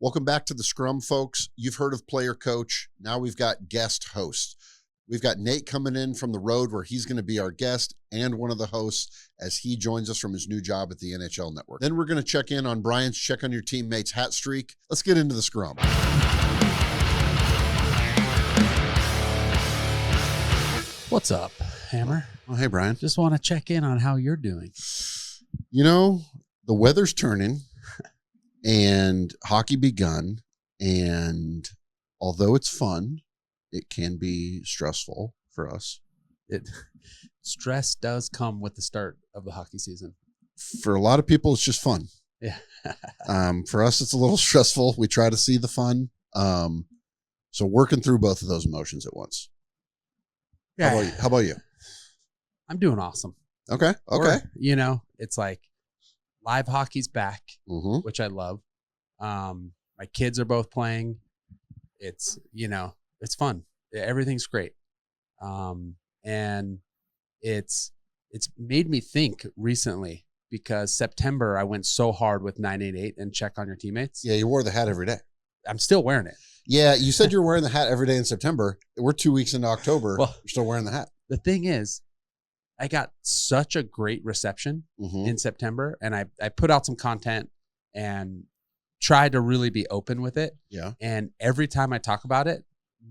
Welcome back to the Scrum, folks. You've heard of player coach. Now we've got guest host. We've got Nate coming in from the road where he's going to be our guest and one of the hosts as he joins us from his new job at the NHL Network. Then we're going to check in on Brian's check on your teammates hat streak. Let's get into the Scrum. What's up, Hammer? Oh, hey, Brian. Just want to check in on how you're doing. You know, the weather's turning and hockey begun. And although it's fun, it can be stressful for us. Stress does come with the start of the hockey season. For a lot of people, it's just fun. Yeah. For us, it's a little stressful. We try to see the fun. So working through both of those emotions at once. Yeah. How about you? I'm doing awesome. Okay. It's like live hockey's back, which I love. My kids are both playing. It's fun. Everything's great. And it's made me think recently because September I went so hard with 988 and check on your teammates. Yeah, you wore the hat every day. I'm still wearing it. Yeah, you said you were wearing the hat every day in September. We're 2 weeks into October. Well, you're still wearing the hat. The thing is, I got such a great reception in September, and I put out some content and tried to really be open with it. Yeah. And every time I talk about it,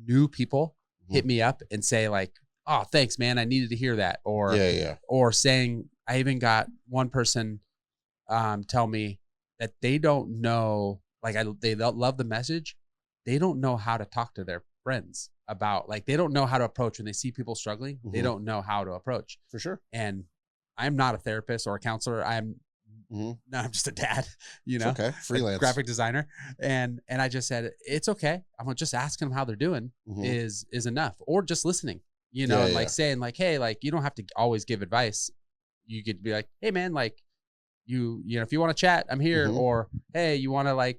new people hit me up and say like, "Oh, thanks, man. I needed to hear that." Or saying, I even got one person tell me that they don't know, they love the message. They don't know how to talk to their friends about, they don't know how to approach when they see people struggling. They don't know how to approach. For sure. And I'm not a therapist or a counselor. I'm just a dad, Okay. Freelance graphic designer. And I just said, it's okay. I'm just asking them how they're doing is enough, or just listening, saying like, hey, you don't have to always give advice. You could be like, hey man, if you want to chat, I'm here. Or, hey, you want to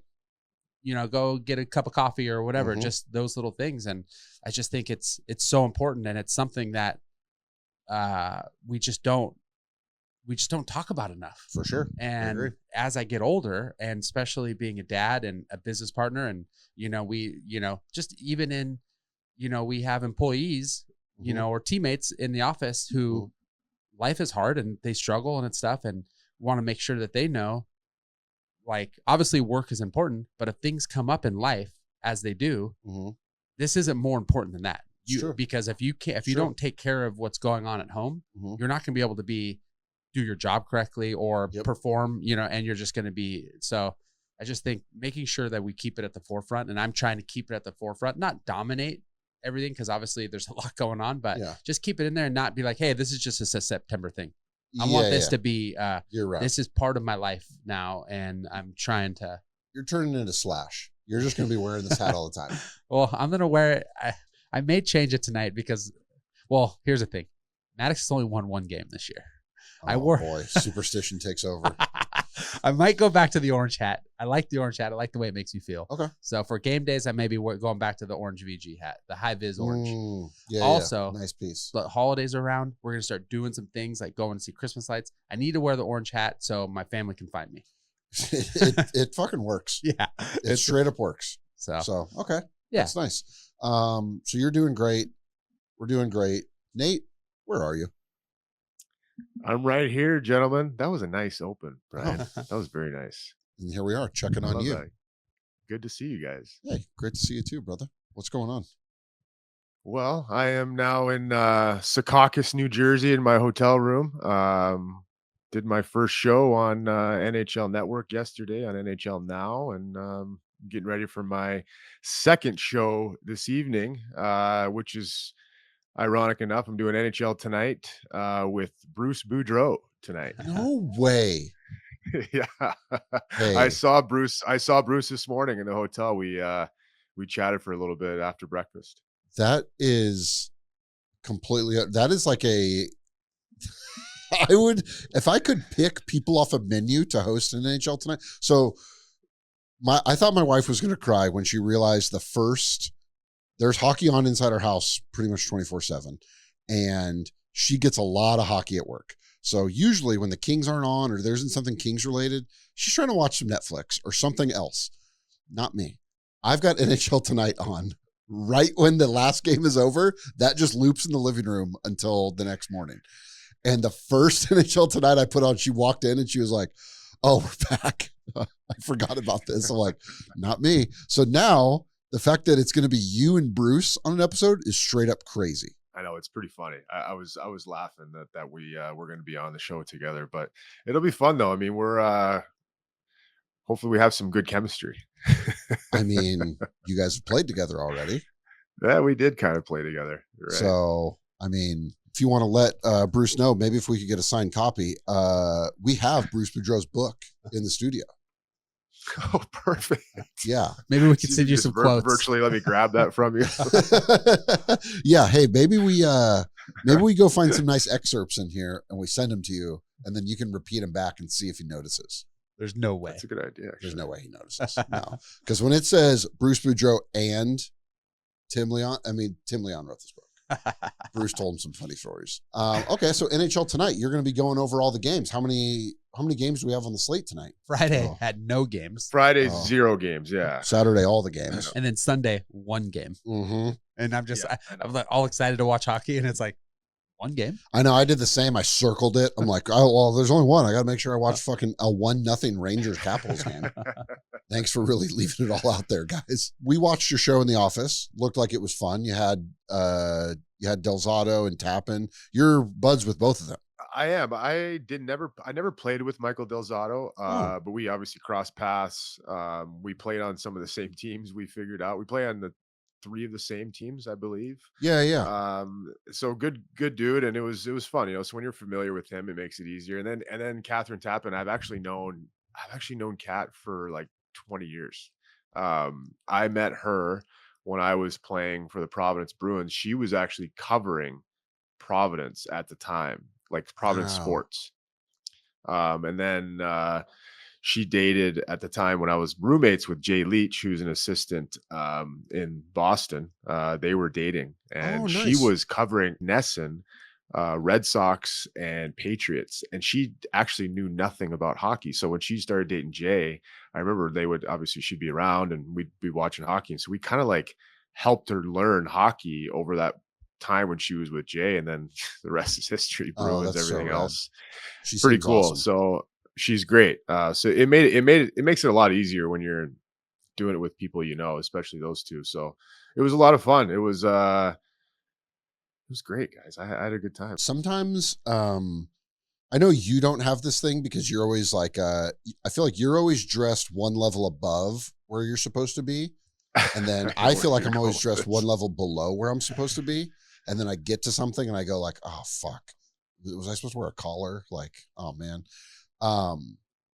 go get a cup of coffee or whatever, just those little things. And I just think it's so important. And it's something that we just don't talk about enough. For sure. And as I get older, and especially being a dad and a business partner, and, just even in, we have employees, or teammates in the office who life is hard and they struggle and stuff, and want to make sure that they know, obviously work is important, but if things come up in life as they do, this isn't more important than that. Because if you don't take care of what's going on at home, you're not going to be able to do your job correctly or perform, and you're just going to be. So I just think making sure that we keep it at the forefront, and I'm trying to keep it at the forefront, not dominate everything, because obviously there's a lot going on, but just keep it in there and not be like, hey, this is just a September thing. I want this to be, you're right. This is part of my life now, and I'm trying to. You're turning into Slash. You're just going to be wearing this hat all the time. Well, I'm going to wear it. I may change it tonight because, here's the thing. Maddox has only won one game this year. Boy, superstition takes over. I might go back to the orange hat. I like the orange hat. I like the way it makes me feel. Okay. So for game days, I may be going back to the orange VG hat, the high vis orange. Nice piece. The holidays are around. We're going to start doing some things like going to see Christmas lights. I need to wear the orange hat so my family can find me. it fucking works. Yeah. It straight up works. So okay. Yeah. That's nice. So you're doing great. We're doing great. Nate, where are you? I'm right here, gentlemen. That was a nice open, Brian. That was very nice. And here we are checking on you. That. Good to see you guys. Hey, great to see you too, brother. What's going on? Well, I am now in Secaucus, New Jersey in my hotel room. Did my first show on NHL Network yesterday on NHL Now, and getting ready for my second show this evening, which is ironic enough. I'm doing NHL Tonight with Bruce Boudreau tonight. No way. Yeah. Hey. I saw Bruce this morning in the hotel. We chatted for a little bit after breakfast. That is like I would, if I could pick people off a menu to host an NHL Tonight. So I thought my wife was going to cry when she realized there's hockey on inside our house pretty much 24/7. And she gets a lot of hockey at work. So usually when the Kings aren't on or there isn't something Kings related, she's trying to watch some Netflix or something else. not me. I've got NHL Tonight on right when the last game is over. That just loops in the living room until the next morning. And the first NHL Tonight I put on, she walked in and she was like, "Oh, we're back. I forgot about this." I'm like, not me. So now the fact that it's going to be you and Bruce on an episode is straight up crazy. I know, it's pretty funny. I was laughing that we're going to be on the show together, but it'll be fun though. I mean, we're hopefully we have some good chemistry. I mean, you guys have played together already. Yeah, we did kind of play together. Right. So, I mean, if you want to let Bruce know, maybe if we could get a signed copy, we have Bruce Boudreau's book in the studio. Oh, perfect. Yeah. Maybe we could So send you some quotes. Virtually, let me grab that from you. Yeah. Hey, maybe we go find some nice excerpts in here and we send them to you, and then you can repeat them back and see if he notices. There's no way. That's a good idea. Actually. There's no way he notices. No, because when it says Bruce Boudreau and Tim Leon wrote this book. Bruce told him some funny stories. Okay, so NHL Tonight, you're going to be going over all the games. How many games do we have on the slate tonight? Friday had no games. Friday, 0 games. Yeah. Saturday, all the games. And then Sunday, 1 game. Mm-hmm. And I'm just, I'm like all excited to watch hockey. And it's like 1 game. I know. I did the same. I circled it. I'm like, oh, well, there's only one. I got to make sure I watch fucking a 1-0 Rangers Capitals game. Thanks for really leaving it all out there, guys. We watched your show in the office. Looked like it was fun. You had Delzato and Tappan. You're buds with both of them. I am. I never played with Michael Delzato, but we obviously crossed paths. We played on some of the same teams. We figured out we play on the 3 of the same teams, I believe. Yeah. So good dude, and it was fun. So when you're familiar with him, it makes it easier. And then Catherine Tappan, I've actually known Kat for like 20 years. I met her when I was playing for the Providence Bruins. She was actually covering Providence at the time, like Providence sports. And then she dated at the time when I was roommates with Jay Leach, who's an assistant in Boston. They were dating, and nice. She was covering Nesson, Red Sox and Patriots, and she actually knew nothing about hockey. So when she started dating Jay, I remember she'd be around and we'd be watching hockey. And so we kind of like helped her learn hockey over that time when she was with Jay, and then the rest is history. Bruins, everything else. She's pretty cool. Awesome. So she's great. So it makes it a lot easier when you're doing it with people, especially those two. So it was a lot of fun. It was great, guys. I had a good time. Sometimes, I know you don't have this thing because you're always like, I feel like you're always dressed one level above where you're supposed to be. And then I feel like I'm always dressed one level below where I'm supposed to be. And then I get to something and I go like, oh, fuck. Was I supposed to wear a collar? Like, oh man.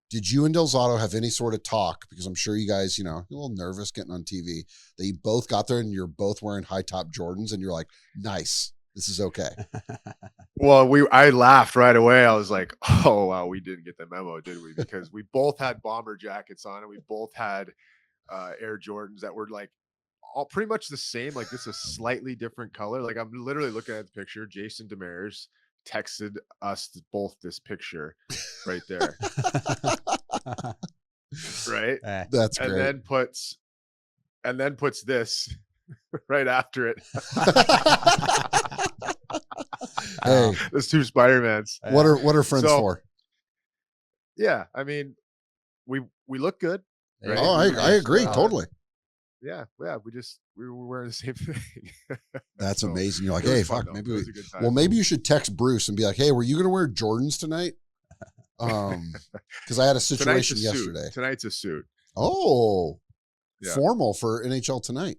Did you and Delzato have any sort of talk? Because I'm sure you guys, you're a little nervous getting on TV, that you both got there and you're both wearing high top Jordans and you're like, nice. This is okay. Well, I laughed right away. I was like, oh, wow, we didn't get the memo, did we? Because we both had bomber jackets on and we both had Air Jordans that were like all pretty much the same. Like this is a slightly different color. Like I'm literally looking at the picture. Jason Demers texted us both this picture right there. Right? That's great. And then puts this right after it. Hey, there's 2 Spider-Mans. What are friends for? Yeah, I mean, we look good. Right? Oh, I agree totally. Yeah, we were wearing the same thing. That's amazing. You're like, hey, fuck, maybe maybe you should text Bruce and be like, hey, were you going to wear Jordans tonight? Because I had a situation yesterday. Tonight's a suit. Oh, yeah. Formal for NHL Tonight.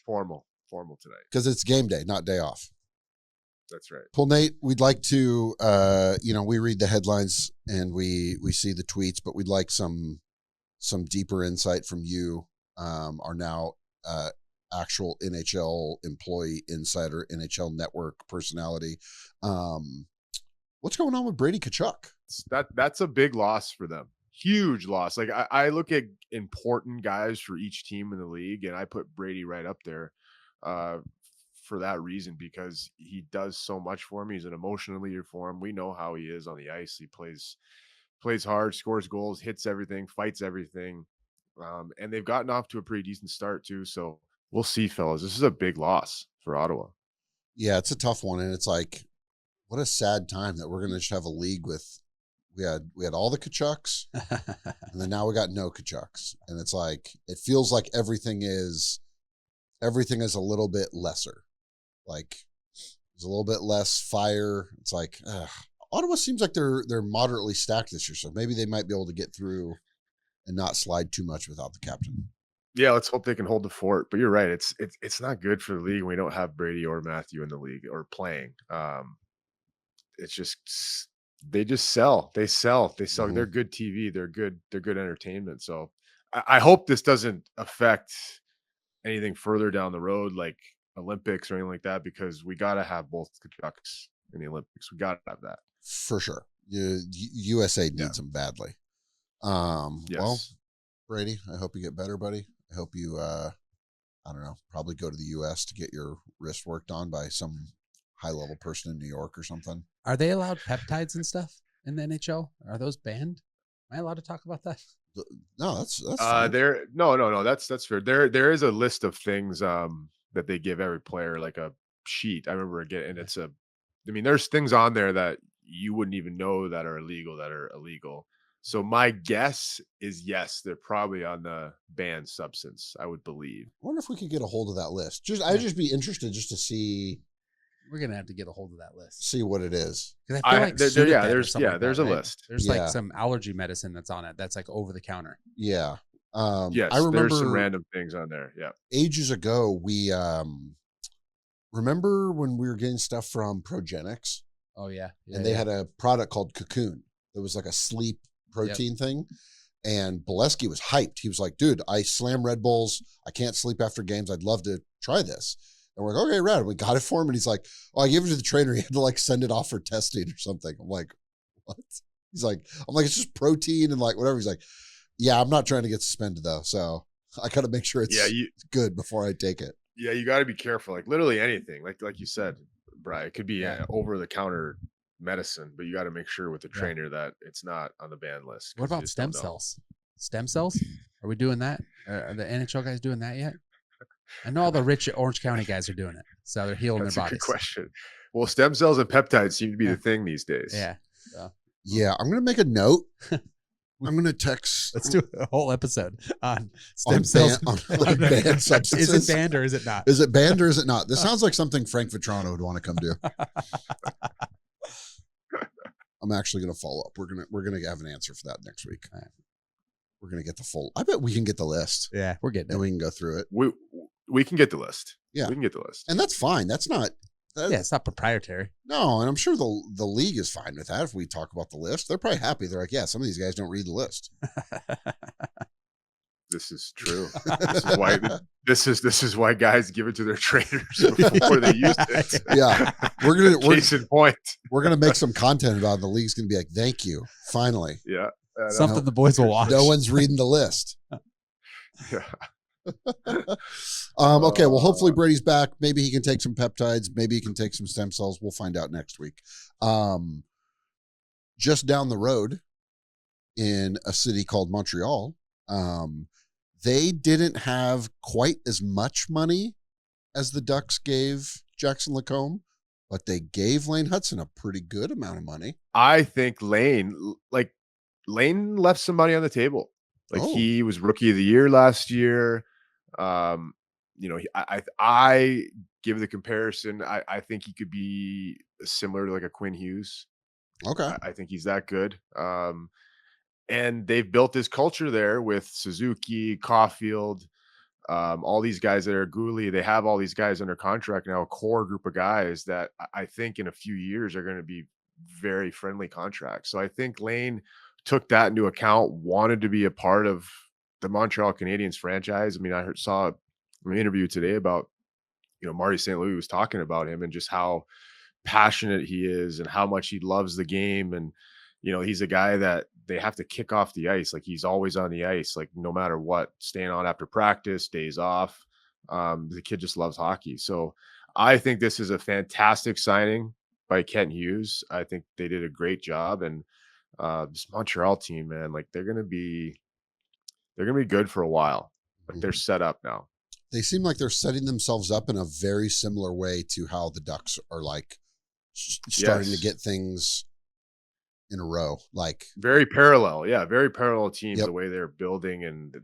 Formal tonight. Because it's game day, not day off. That's right. Well, Nate, we'd like to, we read the headlines and we see the tweets, but we'd like some deeper insight from you, our now actual NHL employee, insider, NHL network personality. What's going on with Brady Tkachuk? That's a big loss for them. Huge loss. Like I look at important guys for each team in the league, and I put Brady right up there for that reason, because he does so much for me. He's an emotional leader for him. We know how he is on the ice. He plays hard, scores goals, hits everything, fights everything. And they've gotten off to a pretty decent start too. So we'll see, fellas. This is a big loss for Ottawa. Yeah, it's a tough one, and it's like, what a sad time that we're gonna just have a league with we had all the Kachucks, and then now we got no Kachucks, and it's like it feels like everything is a little bit lesser, like there's a little bit less fire. It's like Ottawa seems like they're moderately stacked this year, so maybe they might be able to get through and not slide too much without the captain. Yeah, let's hope they can hold the fort. But you're right; it's not good for the league when we don't have Brady or Matthew in the league or playing. It's just they just sell. They sell. They sell. Mhm. They're good TV. They're good. They're good entertainment. So I hope this doesn't affect anything further down the road, like Olympics or anything like that, because we got to have both Kachucks in the Olympics. We got to have that. For sure. USA Yeah. needs them badly. Well, Yes. Brady, I hope you get better, buddy. I hope you, I don't know, probably go to the US to get your wrist worked on by some high level person in New York or something. Are they allowed peptides and stuff in the NHL? Are those banned? Am I allowed to talk about that? No, that's fine. No. That's fair. There is a list of things that they give every player, like a sheet. I remember again, and it's there's things on there that you wouldn't even know that are illegal. So my guess is yes, they're probably on the banned substance, I would believe. I wonder if we could get a hold of that list. I'd Yeah. just be interested just to see We're gonna have to get a hold of that list what it is. because I feel like Sudafed or something like there's that, a right? list. There's Yeah. like some allergy medicine that's on it that's like over the counter. Yeah. Yes, I remember there's some random things on there. Yeah. ages ago, we remember when we were getting stuff from Progenics, Oh yeah, and they had a product called Cocoon. It was like a sleep protein thing. And Bolesky was hyped. He was like, dude, I slam Red Bulls. I can't sleep after games. I'd love to try this. And we're like, okay, rad. We got it for him. And he's like, oh, I gave it to the trainer. He had to like send it off for testing or something. I'm like, what? He's like, it's just protein and like whatever. He's like, yeah, I'm not trying to get suspended though. So I got to make sure it's good before I take it. Yeah, you got to be careful. Like literally anything, like you said, Brian, it could be over the counter medicine, but you got to make sure with the trainer that it's not on the ban list. What about stem cells? Stem cells? Are we doing that? Are the NHL guys doing that yet? I know all the rich Orange County guys are doing it, so they're healing That's their a bodies. good question. Well, stem cells and peptides seem to be the thing these days. Yeah. Yeah, I'm gonna make a note. I'm gonna text. Let's do a whole episode on stem cells. on banned substances. Is it banned or is it not? Is it banned or is it not? This sounds like something Frank Vitrano would want to come do. I'm actually going to follow up. We're gonna have an answer for that next week. All right. We're gonna get the full. I bet we can get the list. Yeah, we're getting and it. we can go through it. We can get the list. Yeah, we can get the list, and that's fine. That's not. Yeah, it's not proprietary. No, and I'm sure the league is fine with that. If we talk about the list, they're probably happy. They're like, yeah, some of these guys don't read the list. This is true. This is why guys give it to their trainers before they use it. Yeah, Case in point. We're gonna make some content about it. The league's gonna be like, thank you, finally. Yeah, something the boys will watch. No one's reading the list. Yeah. Okay, well, hopefully Brady's back. Maybe he can take some peptides. Maybe he can take some stem cells. We'll find out next week. Just down the road in a city called Montreal, they didn't have quite as much money as the Ducks gave Jackson Lacombe, but they gave Lane Hudson a pretty good amount of money. I think Lane left some money on the table. He was rookie of the year last year. I give the comparison. I think he could be similar to like a Quinn Hughes. Okay. I think he's that good. And they've built this culture there with Suzuki, Caulfield, all these guys that are Gooley. They have all these guys under contract now, a core group of guys that I think in a few years are going to be very friendly contracts. So I think Lane took that into account, wanted to be a part of the Montreal Canadiens franchise. I mean, I saw an interview today about, Marty St. Louis was talking about him and just how passionate he is and how much he loves the game. And, he's a guy that they have to kick off the ice. Like he's always on the ice, like no matter what, staying on after practice, days off. The kid just loves hockey. So I think this is a fantastic signing by Kent Hughes. I think they did a great job. And this Montreal team, man, like they're going to be they're going to be good for a while. Like they're Mhm. set up now. They seem like they're setting themselves up in a very similar way to how the Ducks are like starting to Yes. get things in a row. Like, Very parallel. Yeah. Very parallel teams, yep, the way they're building and,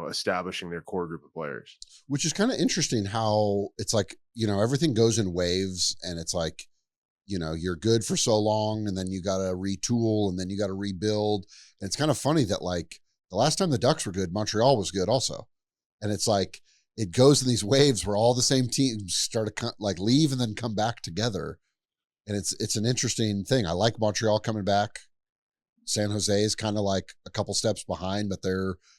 establishing their core group of players. which is kind of interesting how it's like, everything goes in waves and it's like, you're good for so long and then you got to retool and then you got to rebuild. And it's kind of funny that like the last time the Ducks were good, Montreal was good also. And it's like, it goes in these waves where all the same teams start to like leave and then come back together. And it's an interesting thing. I like Montreal coming back. San Jose is kind of like a couple steps behind, but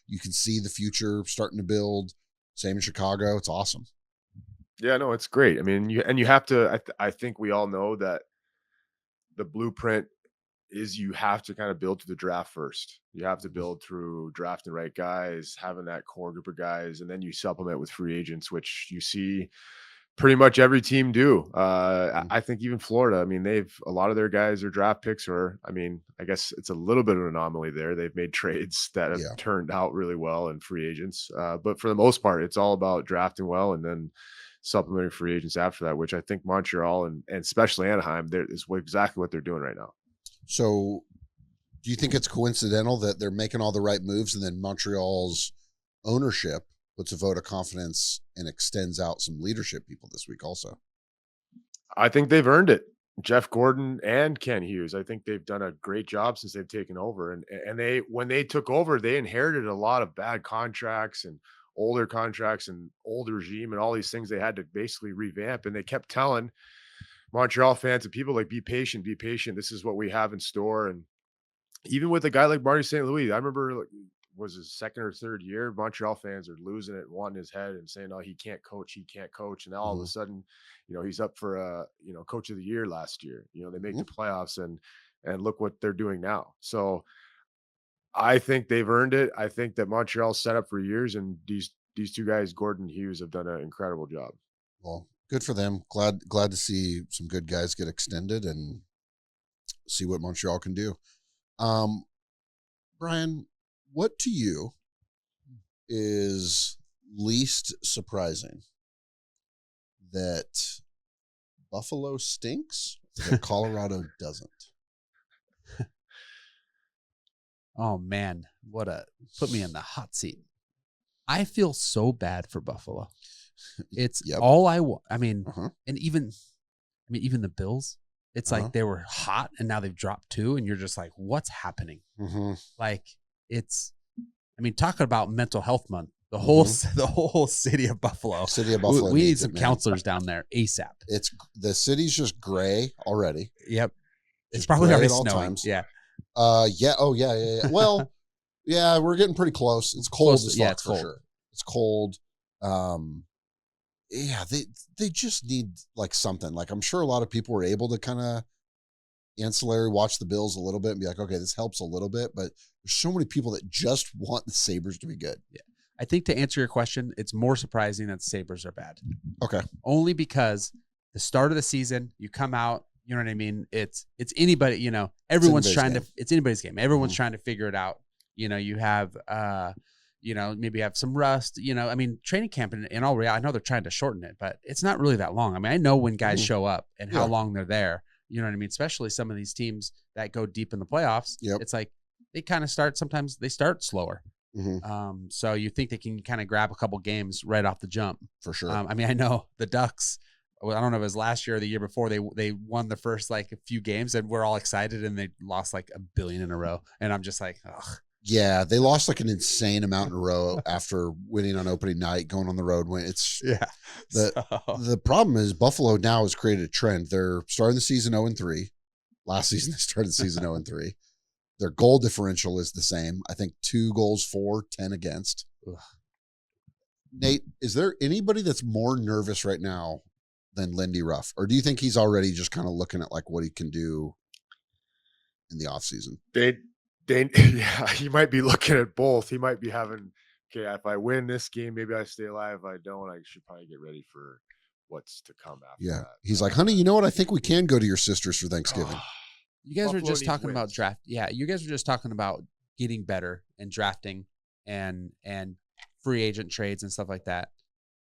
you can see the future starting to build. Same in Chicago. It's awesome. Yeah, no, it's great. I mean, you have to. I think we all know that the blueprint is you have to kind of build through the draft first. You have to build through drafting the right guys, having that core group of guys, and then you supplement with free agents, which you see pretty much every team do. I think even Florida. I mean, a lot of their guys are draft picks, or I mean, I guess it's a little bit of an anomaly there. They've made trades that have Yeah. turned out really well in free agents, but for the most part, it's all about drafting well and then supplementary free agents after that, which I think Montreal and especially Anaheim, there is exactly what they're doing right now. So do you think it's coincidental that they're making all the right moves and then Montreal's ownership puts a vote of confidence and extends out some leadership people this week also? I think they've earned it. Jeff Gordon and Ken Hughes. I think they've done a great job since they've taken over. And they when they took over, they inherited a lot of bad contracts and older contracts and old regime and all these things they had to basically revamp. And they kept telling Montreal fans and people like, be patient, be patient. This is what we have in store. And even with a guy like Marty St. Louis, I remember like, was his second or third year, Montreal fans are losing it, wanting his head and saying, "Oh, he can't coach, he can't coach." And all of a sudden, he's up for coach of the year last year. They make the playoffs and look what they're doing now. So I think they've earned it. I think that Montreal's set up for years, and these two guys, Gordon Hughes, have done an incredible job. Well, good for them. Glad to see some good guys get extended and see what Montreal can do. Brian, what to you is least surprising? That Buffalo stinks, that Colorado doesn't? Oh man, put me in the hot seat. I feel so bad for Buffalo. It's all I want. I mean, and even the Bills, it's like they were hot and now they've dropped 2 and you're just like, what's happening? Like talking about mental health month, the whole city of Buffalo. We need some counselors down there ASAP. It's the city's just gray already. Yep. It's probably already snowing. Times. Yeah. Yeah. Oh, yeah. Well, yeah, we're getting pretty close. It's cold as fuck for sure. It's cold. Yeah, they just need like something. Like I'm sure a lot of people were able to kind of ancillary watch the Bills a little bit and be like, okay, this helps a little bit, but there's so many people that just want the Sabres to be good. Yeah. I think to answer your question, it's more surprising that the Sabres are bad. Okay. Only because the start of the season, you come out, you know what I mean? It's anybody, everyone's it's anybody's game. Everyone's trying to figure it out. You have, maybe have some rust, training camp in all reality, I know they're trying to shorten it, but it's not really that long. I mean, I know when guys show up and how long they're there, you know what I mean? Especially some of these teams that go deep in the playoffs. Yep. It's like they kind of sometimes they start slower. So you think they can kind of grab a couple games right off the jump. For sure. I know the Ducks, I don't know if it was last year or the year before, they won the first like a few games and we're all excited and they lost like $1 billion in a row. And I'm just like, ugh. Yeah, they lost like an insane amount in a row after winning on opening night, going on the road. The problem is Buffalo now has created a trend. They're starting the season 0-3. Last season they started the season 0-3. Their goal differential is the same. I think 2 goals for, 10 against. Ugh. Nate, is there anybody that's more nervous right now than Lindy Ruff? Or do you think he's already just kind of looking at like what he can do in the offseason? Yeah, he might be looking at both. He might be having, okay, if I win this game, maybe I stay alive. If I don't, I should probably get ready for what's to come after that. He's like, honey, you know what? I think we can go to your sister's for Thanksgiving. You guys were just talking about draft. Yeah, you guys were just talking about getting better and drafting. and free agent trades and stuff like that.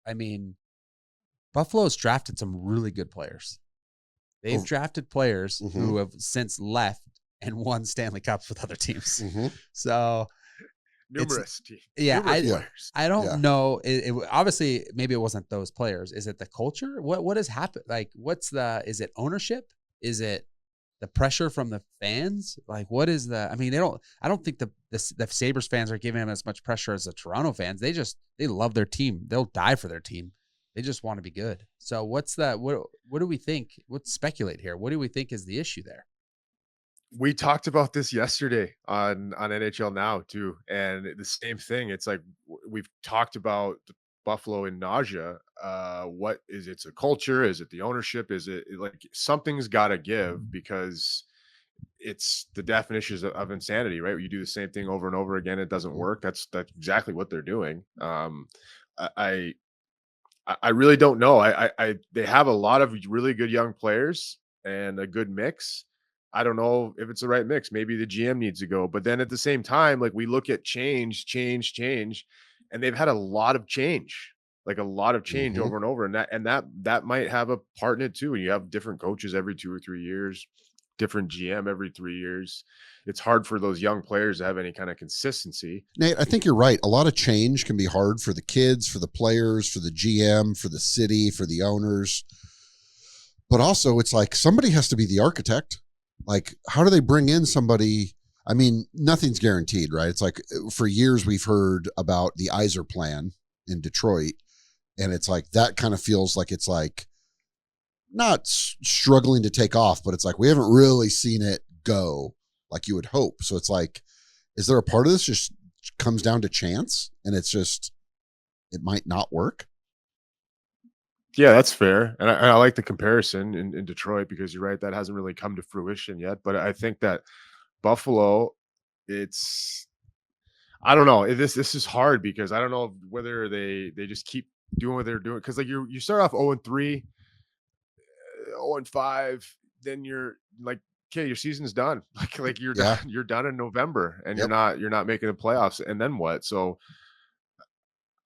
I mean, Buffalo's drafted some really good players. They've drafted players who have since left and won Stanley Cups with other teams. So numerous teams. Yeah, players. I don't know. It obviously maybe it wasn't those players. Is it the culture? What has happened? Like, is it ownership? Is it the pressure from the fans? Like, what is I mean, I don't think the Sabres fans are giving them as much pressure as the Toronto fans. They love their team. They'll die for their team. They just want to be good. So what do we think? Let's speculate here. What do we think is the issue there? We talked about this yesterday on NHL Now too, and the same thing. It's like we've talked about Buffalo and nausea. What is it's a culture? Is it the ownership? Is it like something's got to give, because it's the definitions of insanity, right? You do the same thing over and over again, it doesn't work. That's exactly what they're doing. I really don't know. They have a lot of really good young players and a good mix. I don't know if it's the right mix. Maybe the GM needs to go. But then at the same time, like we look at change, and they've had a lot of change, over and over. And that might have a part in it too. And you have different coaches every 2 or 3 years, different GM every 3 years. It's hard for those young players to have any kind of consistency. Nate, I think you're right. A lot of change can be hard for the kids, for the players, for the GM, for the city, for the owners. But also it's like somebody has to be the architect. Like, how do they bring in somebody? I mean, nothing's guaranteed, right? It's like for years we've heard about the Iser plan in Detroit, and it's like that kind of feels like it's like not struggling to take off, but it's like we haven't really seen it go like you would hope. So it's like, is there a part of this just comes down to chance, and it's just it might not work? Yeah, that's fair. And I like the comparison in Detroit, because you're right, that hasn't really come to fruition yet. But I think that Buffalo, I don't know. This is hard, because I don't know whether they just keep doing what they're doing. Because like you start off 0-3, 0-5, then you're like, okay, your season's done. Like you're done. You're done in November, and you're not making the playoffs. And then what? So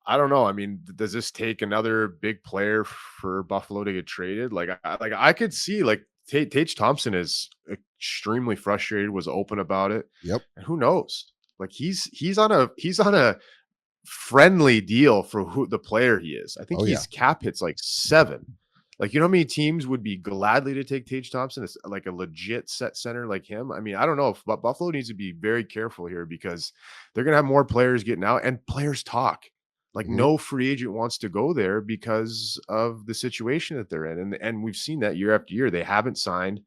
I don't know. I mean, does this take another big player for Buffalo to get traded? Like I could see like Tage Thompson is extremely frustrated, was open about it. Yep. And who knows? Like he's on a friendly deal for who the player he is. I think he's cap hits like 7. Like, you know how many teams would be gladly to take Tage Thompson as like a legit set center like him? I mean, I don't know, but Buffalo needs to be very careful here, because they're gonna have more players getting out, and players talk. Like no free agent wants to go there because of the situation that they're in. And we've seen that year after year. They haven't signed.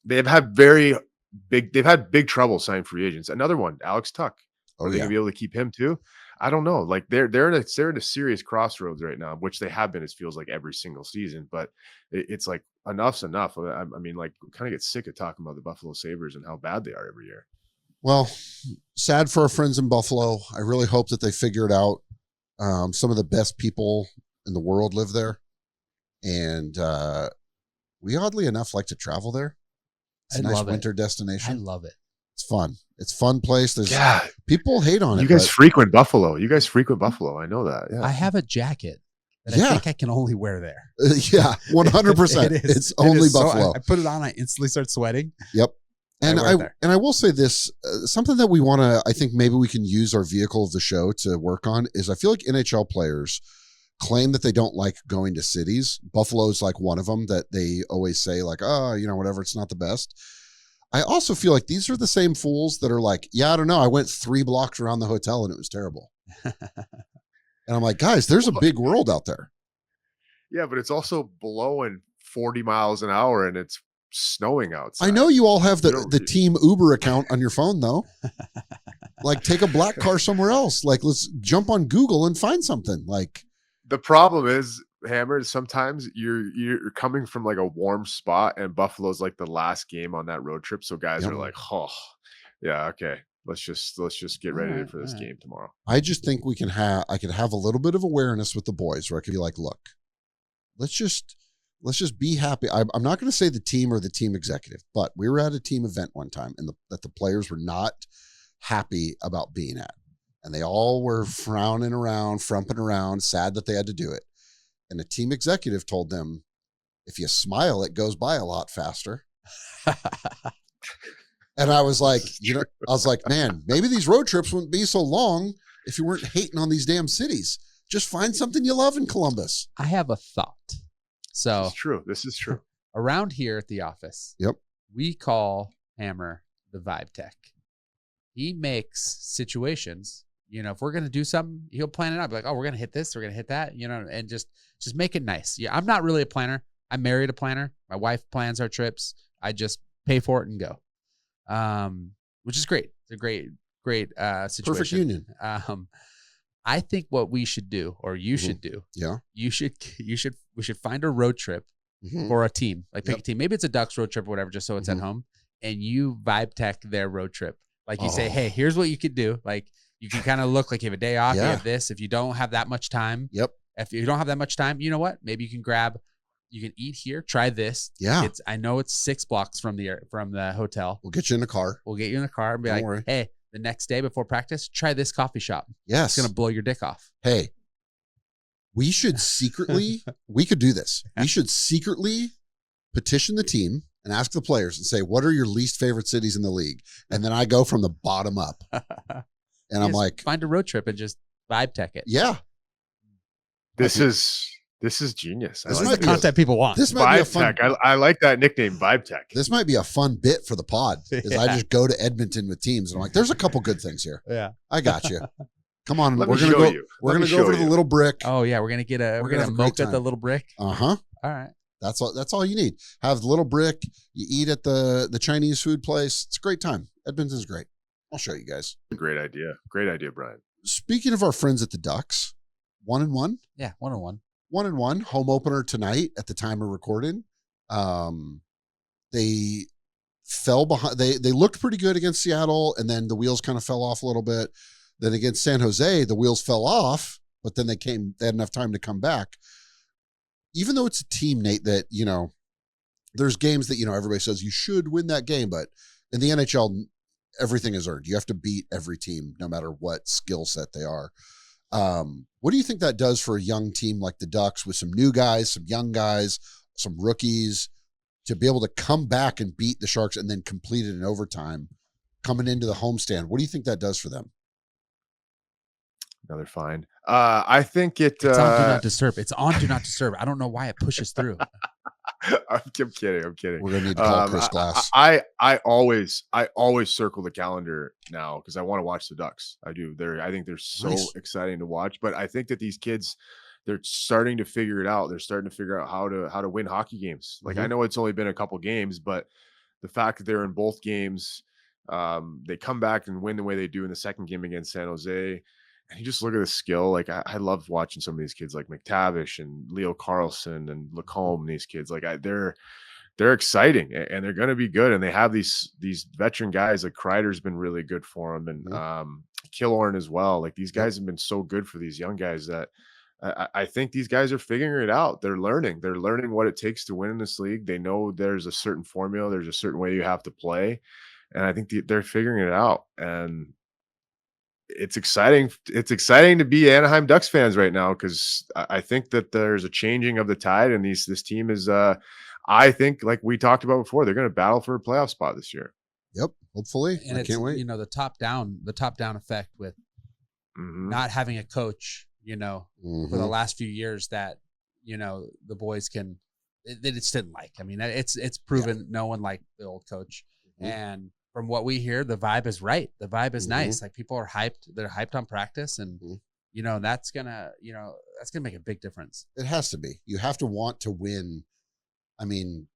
They've had big trouble signing free agents. Another one, Alex Tuck. Are they gonna be able to keep him too? I don't know. Like they're in a serious crossroads right now, which they have been, it feels like, every single season. But it's like enough's enough. I mean, like, kind of get sick of talking about the Buffalo Sabres and how bad they are every year. Well, sad for our friends in Buffalo. I really hope that they figure it out. Some of the best people in the world live there. And we oddly enough like to travel there. It's a nice winter destination. I love it. It's fun. It's a fun place. There's people hate on it. You guys frequent Buffalo. I know that. Yeah. I have a jacket that I think I can only wear there. 100%. It's only Buffalo. I put it on. I instantly start sweating. Yep. And I will say this, something that we want to, I think maybe we can use our vehicle of the show to work on is I feel like NHL players claim that they don't like going to cities. Buffalo's like one of them that they always say like, oh, whatever, it's not the best. I also feel like these are the same fools that are like, yeah, I don't know. I went 3 blocks around the hotel and it was terrible. And I'm like, guys, there's a big world out there. Yeah, but it's also blowing 40 miles an hour and it's snowing outside. I know you all have the team Uber account on your phone though. Like, take a black car somewhere else. Like, let's jump on Google and find something. Like, the problem is, Hammer, sometimes you're coming from like a warm spot, and Buffalo's like the last game on that road trip. So guys are like, oh yeah, okay. Let's just get ready for this game tomorrow. I just think I could have a little bit of awareness with the boys where I could be like, look, let's just be happy. I'm not going to say the team or the team executive, but we were at a team event one time that the players were not happy about being at. And they all were frowning around, frumping around, sad that they had to do it. And a team executive told them, if you smile, it goes by a lot faster. And I was like, man, maybe these road trips wouldn't be so long if you weren't hating on these damn cities. Just find something you love in Columbus. I have a thought. So This is true. This is true. around here at the office, Yep. we call Hammer the vibe tech. He makes situations, if we're going to do something, he'll plan it out. Be like, oh, we're going to hit this, we're going to hit that, and just make it nice. Yeah, I'm not really a planner. I married a planner. My wife plans our trips. I just pay for it and go, which is great. It's a great situation. Perfect union. I think what we should do, or you should do, we should find a road trip for a team, like pick a team. Maybe it's a Ducks road trip or whatever, just so it's at home, and you vibe tech their road trip. Like you say, hey, here's what you could do. Like you can kind of look like you have a day off. You have this. If you don't have that much time, if you don't have that much time, you know what? Maybe you can eat here. Try this. Yeah. I know it's 6 blocks from the hotel. We'll get you in a car. We'll get you in a car and be Don't like, worry. hey, the next day before practice, try this coffee shop. Yes. It's going to blow your dick off. Hey, we should secretly, we could do this. We should secretly petition the team and ask the players and say, what are your least favorite cities in the league? And then I go from the bottom up. And I'm like, find a road trip and just vibe tech it. Yeah. This is genius. This is the content people want. This might be a Vibe fun. Tech. I like that nickname, Vibe Tech. This might be a fun bit for the pod. Is I just go to Edmonton with teams and I'm like, there's a couple good things here. Yeah. I got you. Come on, Let we're me gonna show go. you. We're Let gonna me go show over to the you. little brick. Oh yeah, we're gonna get a We're gonna have a great mocha at the time. little brick. Uh-huh. All right. That's all you need. Have the little brick. You eat at the Chinese food place. It's a great time. Edmonton's great. I'll show you guys. Great idea. Great idea, Brian. Speaking of our friends at the Ducks, 1-1. Yeah, 1-1. 1-1 home opener tonight at the time of recording. They fell behind. They looked pretty good against Seattle, and then the wheels kind of fell off a little bit. Then against San Jose, the wheels fell off, but then they had enough time to come back. Even though it's a team, Nate, that, there's games that, everybody says you should win that game, but in the NHL, everything is earned. You have to beat every team, no matter what skill set they are. What do you think that does for a young team like the Ducks with some new guys, some young guys, some rookies, to be able to come back and beat the Sharks and then complete it in overtime coming into the homestand? What do you think that does for them? Another find. I think It's on Do Not Disturb. It's on Do Not Disturb. I don't know why it pushes through. I'm kidding. We're gonna need to call Chris Glass. I always circle the calendar now because I want to watch the Ducks. I do. I think they're so Nice. exciting to watch. But I think that these kids, they're starting to figure it out. They're starting to figure out how to win hockey games. Like I know it's only been a couple games, but the fact that they're in both games, they come back and win the way they do in the second game against San Jose. And you just look at the skill. Like I love watching some of these kids like McTavish and Leo Carlson and Lacombe. These kids, like they're exciting and they're going to be good. And they have these veteran guys. Like Kreider's been really good for them, and Killorn as well. Like these guys have been so good for these young guys that I think these guys are figuring it out. They're learning what it takes to win in this league. They know there's a certain formula. There's a certain way you have to play, and I think they're figuring it out. And it's exciting. It's exciting to be Anaheim Ducks fans right now because I think that there's a changing of the tide, and this team is. I think, like we talked about before, they're going to battle for a playoff spot this year. Yep, hopefully. And I can't wait. the top down effect with not having a coach, for the last few years that the boys they just didn't like. I mean, it's proven no one liked the old coach, and from what we hear, the vibe is right. The vibe is nice. Like people are hyped. They're hyped on practice, and that's gonna make a big difference. It has to be. You have to want to win. I mean,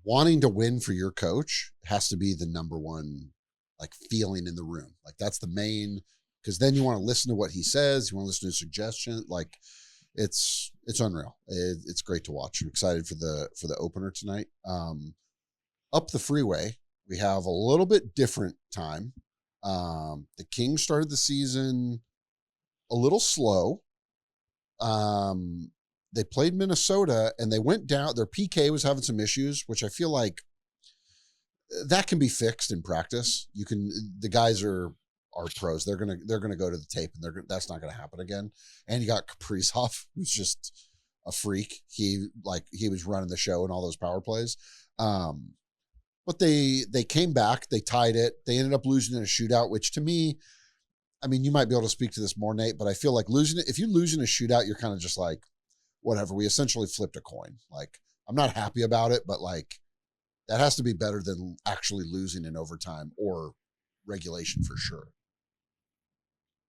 wanting to win for your coach has to be the number one feeling in the room. Like that's the main, because then you want to listen to what he says. You want to listen to his suggestion. Like it's unreal. It's great to watch. I'm excited for the opener tonight. Up the freeway, we have a little bit different time. The Kings started the season a little slow. They played Minnesota and they went down. Their PK was having some issues, which I feel like that can be fixed in practice. The guys are our pros. They're gonna go to the tape, and that's not gonna happen again. And you got Kaprizov, who's just a freak. He was running the show in all those power plays. But they came back, they tied it. They ended up losing in a shootout, which to me, I mean, you might be able to speak to this more, Nate, but I feel like if you lose in a shootout, you're kind of just like, whatever. We essentially flipped a coin. Like, I'm not happy about it, but like, that has to be better than actually losing in overtime or regulation for sure.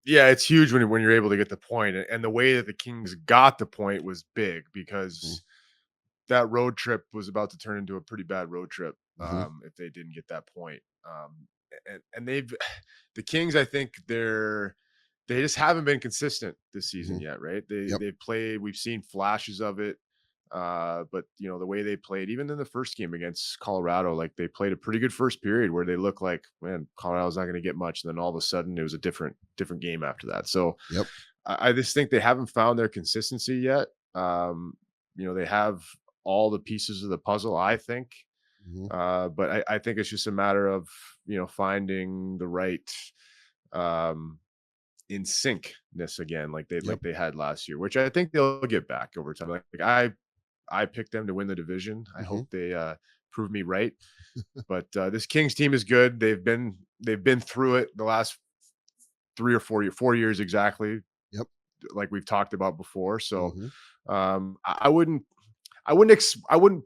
Yeah, it's huge when you're able to get the point, and the way that the Kings got the point was big because that road trip was about to turn into a pretty bad road trip if they didn't get that point. And the Kings, I think they just haven't been consistent this season yet, right? They've played, we've seen flashes of it. But the way they played, even in the first game against Colorado, like they played a pretty good first period where they looked like, man, Colorado's not going to get much. And then all of a sudden it was a different game after that. So I just think they haven't found their consistency yet. They have all the pieces of the puzzle, I think. But I think it's just a matter of, finding the right, in syncness again, like they had last year, which I think they'll get back over time. Like I picked them to win the division. I hope they prove me right. But this Kings team is good. They've been through it the last 3 or 4 years exactly. Yep. Like we've talked about before. So I wouldn't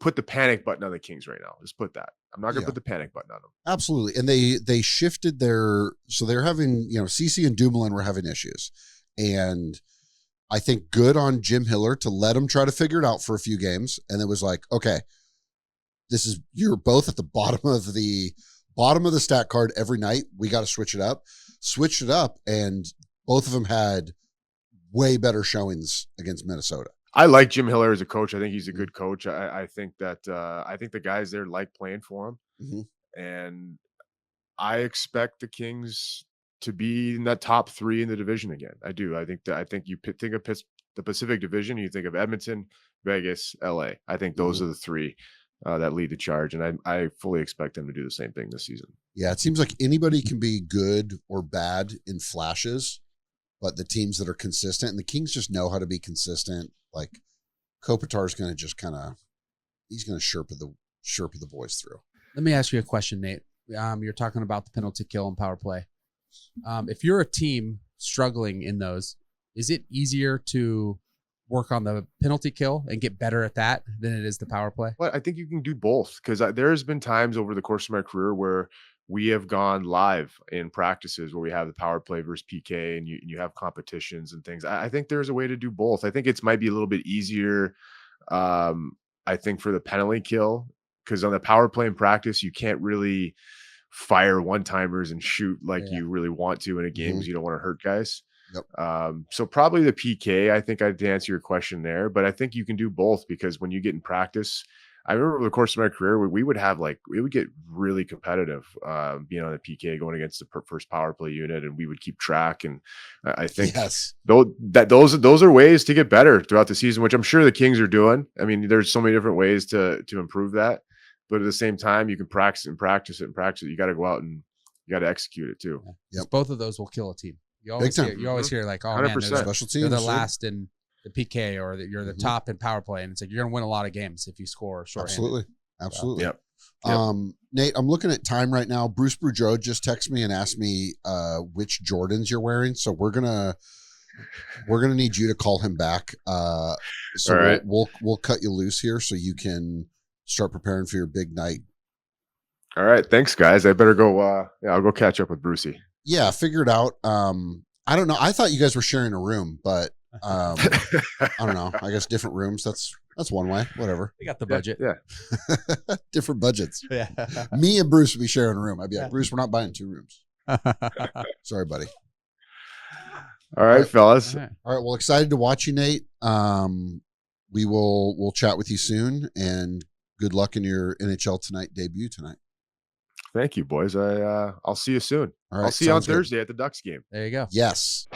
put the panic button on the Kings right now. Just put that. I'm not going to put the panic button on them. Absolutely. And they shifted so they're having, CeCe and Dumoulin were having issues. And I think good on Jim Hiller to let him try to figure it out for a few games. And it was like, okay, you're both at the bottom of the stat card every night. We got to switch it up. Switched it up. And both of them had way better showings against Minnesota. I like Jim Hiller as a coach. I think he's a good coach. I think that I think the guys there like playing for him, and I expect the Kings to be in that top 3 in the division again. I do. I think you think of the Pacific Division, you think of Edmonton, Vegas, LA. I think those are the 3 that lead the charge, and I fully expect them to do the same thing this season. Yeah, it seems like anybody can be good or bad in flashes, but the teams that are consistent, and the Kings just know how to be consistent. Like Kopitar's going to just he's going to Sherpa the boys through. Let me ask you a question, Nate. You're talking about the penalty kill and power play. If you're a team struggling in those, is it easier to work on the penalty kill and get better at that than it is the power play? Well, I think you can do both, because there's been times over the course of my career where we have gone live in practices where we have the power play versus PK, and you have competitions and things. I think there's a way to do both. I think it might be a little bit easier, I think, for the penalty kill, because on the power play in practice, you can't really fire one-timers and shoot like you really want to in a game because you don't want to hurt guys. So probably the PK, I think I'd answer your question there, but I think you can do both, because when you get in practice, I remember over the course of my career, we would get really competitive, being on the PK going against the first power play unit, and we would keep track. And I think those are ways to get better throughout the season, which I'm sure the Kings are doing. I mean, there's so many different ways to improve that, but at the same time, you can practice it. You got to go out and you got to execute it too. Both of those will kill a team. You always hear like, oh 100%. Man, special teams, they're the last in the PK, or you're the top in power play, and it's like you're gonna win a lot of games if you score short-handed. Absolutely. Nate, I'm looking at time right now. Bruce Boudreau just texted me and asked me which Jordans you're wearing, so we're gonna need you to call him back. So right. we'll cut you loose here so you can start preparing for your big night. All right, thanks, guys. I better go. I'll go catch up with Brucey. Yeah, figure it out. I don't know. I thought you guys were sharing a room, but I don't know. I guess different rooms. That's one way. Whatever. We got the budget. Yeah. Different budgets. Yeah. Me and Bruce would be sharing a room. I'd be like, Bruce, we're not buying 2 rooms. Sorry, buddy. All right, fellas. All right. Well, excited to watch you, Nate. We'll chat with you soon, and good luck in your NHL Tonight debut tonight. Thank you, boys. I'll see you soon. All right, I'll see you on Thursday at the Ducks game. There you go. Yes.